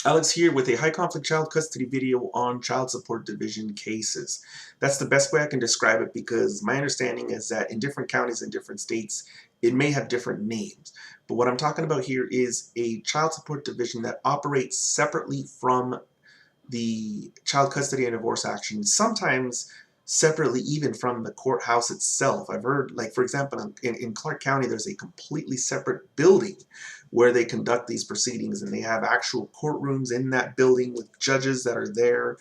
Alex here with a high conflict child custody video on child support division cases. That's the best way I can describe it because my understanding is that in different counties and different states, it may have different names. But what I'm talking about here is a child support division that operates separately from the child custody and divorce action, sometimes separately even from the courthouse itself. I've heard, like, for example, in Clark County, there's a completely separate building where they conduct these proceedings, and they have actual courtrooms in that building with judges that are there,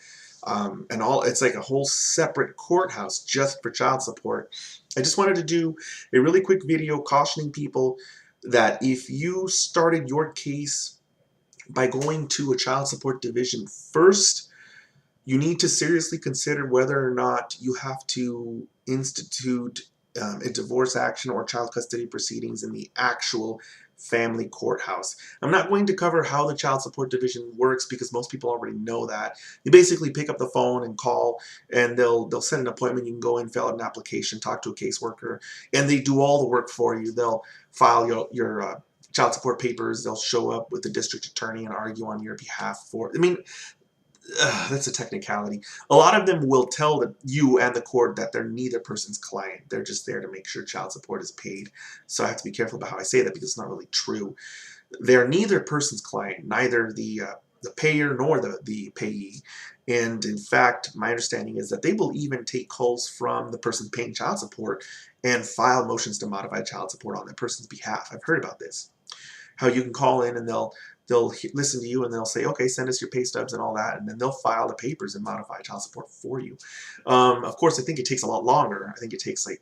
and all. It's like a whole separate courthouse just for child support. I just wanted to do a really quick video cautioning people that if you started your case by going to a child support division first, you need to seriously consider whether or not you have to institute a divorce action or child custody proceedings in the actual family courthouse. I'm not going to cover how the child support division works because most people already know that. You basically pick up the phone and call, and they'll set an appointment. You can go in, fill out an application, talk to a caseworker, and they do all the work for you. They'll file your child support papers. They'll show up with the district attorney and argue on your behalf for. I mean, that's a technicality. A lot of them will tell you and the court that they're neither person's client. They're just there to make sure child support is paid. So I have to be careful about how I say that because it's not really true. They're neither person's client, neither the payer nor the payee. And in fact, my understanding is that they will even take calls from the person paying child support and file motions to modify child support on that person's behalf. I've heard about this. How you can call in and they'll listen to you and they'll say, okay, send us your pay stubs and all that, and then they'll file the papers and modify child support for you. Of course, I think it takes a lot longer. I think it takes like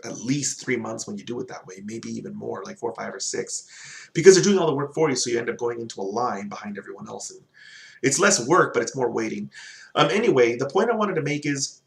at least 3 months when you do it that way, maybe even more, like 4, 5, or 6, because they're doing all the work for you, so you end up going into a line behind everyone else, and it's less work, but it's more waiting. Anyway, the point I wanted to make is,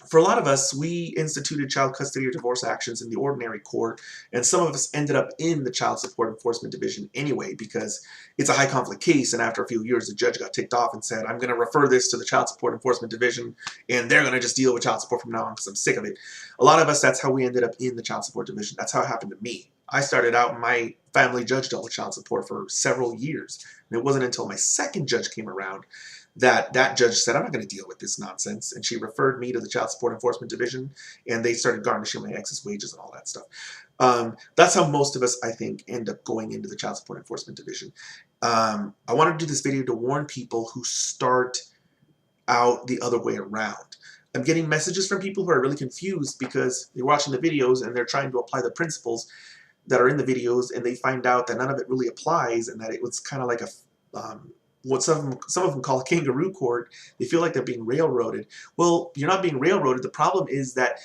for a lot of us, we instituted child custody or divorce actions in the ordinary court, and some of us ended up in the child support enforcement division anyway because it's a high conflict case, and after a few years the judge got ticked off and said, I'm going to refer this to the child support enforcement division and they're going to just deal with child support from now on because I'm sick of it. A lot of us, that's how we ended up in the child support division. That's how it happened to me. I started out, my family judge dealt with child support for several years, and it wasn't until my second judge came around that judge said, I'm not going to deal with this nonsense. And she referred me to the Child Support Enforcement Division, and they started garnishing my ex's wages and all that stuff. That's how most of us, I think, end up going into the Child Support Enforcement Division. I wanted to do this video to warn people who start out the other way around. I'm getting messages from people who are really confused because they're watching the videos and they're trying to apply the principles that are in the videos, and they find out that none of it really applies and that it was kind of like a what some of them call a kangaroo court. They feel like they're being railroaded. Well, you're not being railroaded. The problem is that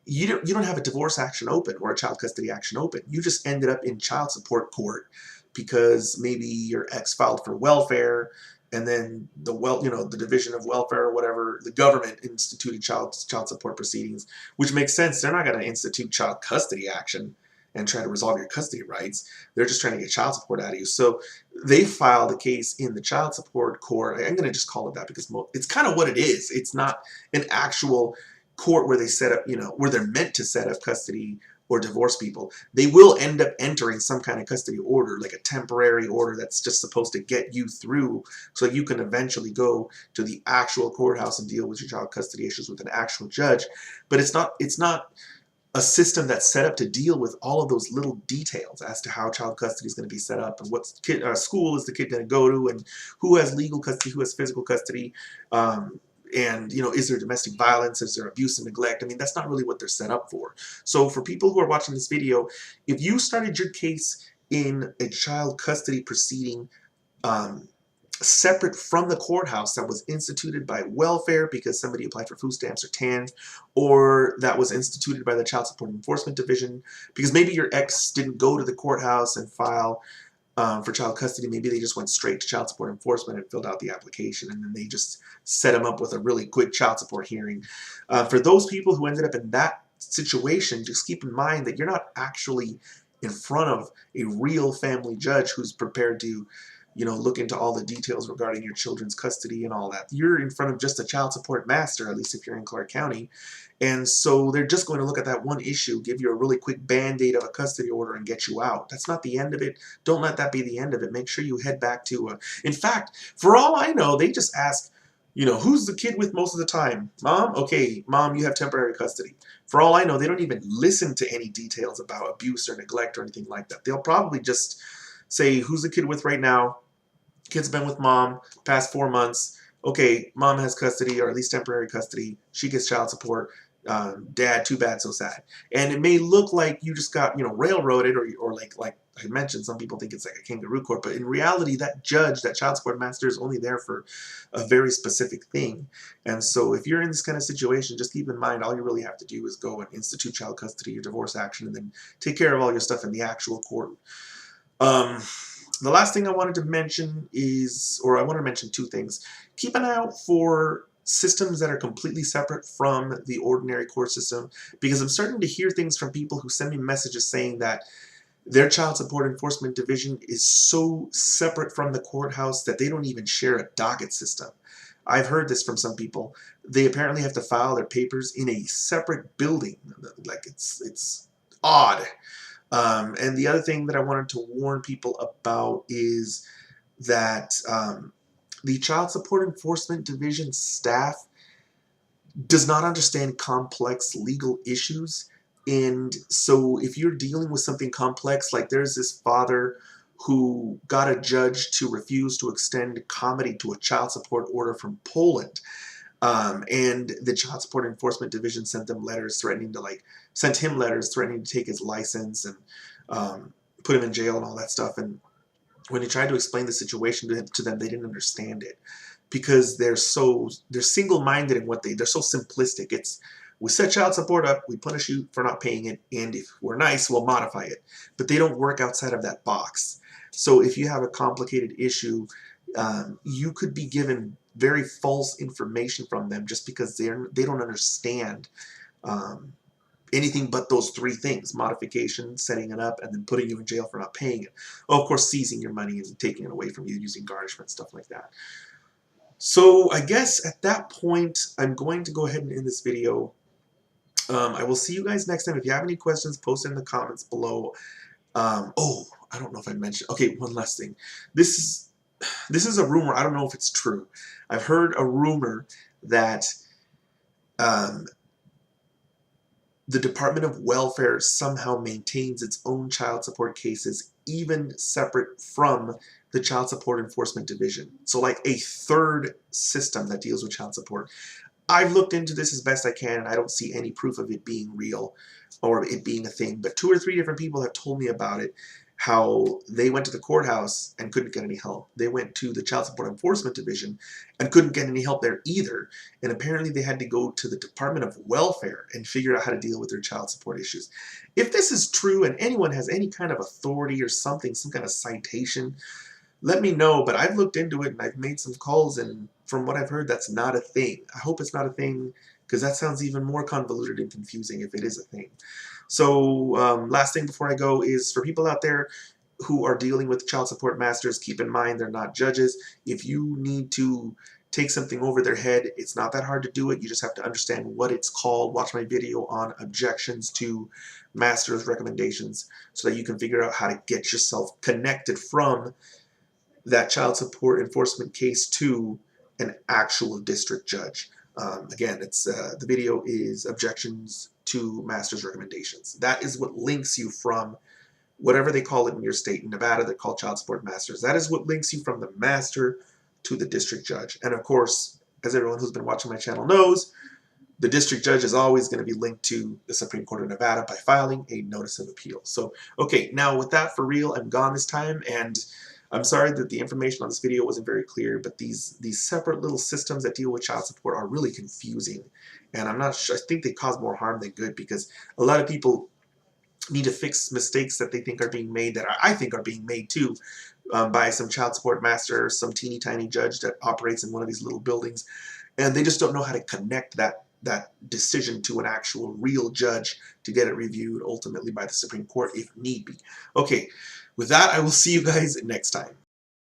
you don't have a divorce action open or a child custody action open. You just ended up in child support court because maybe your ex filed for welfare, and then the division of welfare or whatever, the government instituted child support proceedings, which makes sense. They're not going to institute child custody action and try to resolve your custody rights. They're just trying to get child support out of you. So they filed a case in the child support court. I'm going to just call it that because it's kind of what it is. It's not an actual court where they set up, where they're meant to set up custody or divorce people. They will end up entering some kind of custody order, like a temporary order that's just supposed to get you through so you can eventually go to the actual courthouse and deal with your child custody issues with an actual judge. But it's not a system that's set up to deal with all of those little details as to how child custody is going to be set up and what school is the kid going to go to and who has legal custody, who has physical custody, and is there domestic violence, is there abuse and neglect? I mean, that's not really what they're set up for. So for people who are watching this video, if you started your case in a child custody proceeding separate from the courthouse that was instituted by welfare because somebody applied for food stamps or T.A.N.F, or that was instituted by the Child Support Enforcement Division because maybe your ex didn't go to the courthouse and file for child custody. Maybe they just went straight to child support enforcement and filled out the application, and then they just set them up with a really quick child support hearing. For those people who ended up in that situation, just keep in mind that you're not actually in front of a real family judge who's prepared to look into all the details regarding your children's custody and all that. You're in front of just a child support master, at least if you're in Clark County. And so they're just going to look at that one issue, give you a really quick band-aid of a custody order and get you out. That's not the end of it. Don't let that be the end of it. Make sure you head back to, in fact, for all I know, they just ask, who's the kid with most of the time? Mom? Okay, mom, you have temporary custody. For all I know, they don't even listen to any details about abuse or neglect or anything like that. They'll probably just say, who's the kid with right now? Kid's been with mom past 4 months. Okay, mom has custody, or at least temporary custody. She gets child support. Dad, too bad, so sad. And it may look like you just got, railroaded, or like I mentioned, some people think it's like a kangaroo court, but in reality, that judge, that child support master, is only there for a very specific thing. And so if you're in this kind of situation, just keep in mind, all you really have to do is go and institute child custody or divorce action, and then take care of all your stuff in the actual court. The last thing I wanted to mention is, or I want to mention two things. Keep an eye out for systems that are completely separate from the ordinary court system, because I'm starting to hear things from people who send me messages saying that their child support enforcement division is so separate from the courthouse that they don't even share a docket system. I've heard this from some people. They apparently have to file their papers in a separate building. Like, it's odd. And the other thing that I wanted to warn people about is that the Child Support Enforcement Division staff does not understand complex legal issues. And so if you're dealing with something complex, like there's this father who got a judge to refuse to extend comedy to a child support order from Poland. And the Child Support Enforcement Division sent him letters threatening to take his license and put him in jail and all that stuff. And when he tried to explain the situation to them, they didn't understand it, because they're single-minded in they're so simplistic. It's, we set child support up, we punish you for not paying it, and if we're nice, we'll modify it. But they don't work outside of that box. So if you have a complicated issue, you could be given very false information from them just because they don't understand anything but those three things: modification, setting it up, and then putting you in jail for not paying it. Oh, of course, seizing your money and taking it away from you using garnishment, stuff like that. So I guess at that point, I'm going to go ahead and end this video. I will see you guys next time. If you have any questions, post it in the comments below. Oh, I don't know if I mentioned. Okay, one last thing. This is a rumor. I don't know if it's true. I've heard a rumor that the Department of Welfare somehow maintains its own child support cases, even separate from the Child Support Enforcement Division. So like a third system that deals with child support. I've looked into this as best I can, and I don't see any proof of it being real or it being a thing. But 2 or 3 different people have told me about it, how they went to the courthouse and couldn't get any help. They went to the Child Support Enforcement Division and couldn't get any help there either. And apparently they had to go to the Department of Welfare and figure out how to deal with their child support issues. If this is true and anyone has any kind of authority or something, some kind of citation, let me know. But I've looked into it and I've made some calls, and from what I've heard, that's not a thing. I hope it's not a thing, because that sounds even more convoluted and confusing if it is a thing. So last thing before I go is, for people out there who are dealing with child support masters, keep in mind they're not judges. If you need to take something over their head, it's not that hard to do it. You just have to understand what it's called. Watch my video on objections to masters' recommendations so that you can figure out how to get yourself connected from that child support enforcement case to an actual district judge. Again, it's the video is objections to master's recommendations. That is what links you from whatever they call it in your state. In Nevada, they're called child support masters. That is what links you from the master to the district judge. And of course, as everyone who's been watching my channel knows, the district judge is always going to be linked to the Supreme Court of Nevada by filing a notice of appeal. So, okay, now with that, for real, I'm gone this time, and I'm sorry that the information on this video wasn't very clear, but these separate little systems that deal with child support are really confusing, and I'm not sure. I think they cause more harm than good, because a lot of people need to fix mistakes that they think are being made, that I think are being made too, by some child support master, some teeny tiny judge that operates in one of these little buildings, and they just don't know how to connect that decision to an actual real judge to get it reviewed ultimately by the Supreme Court if need be. Okay, with that, I will see you guys next time.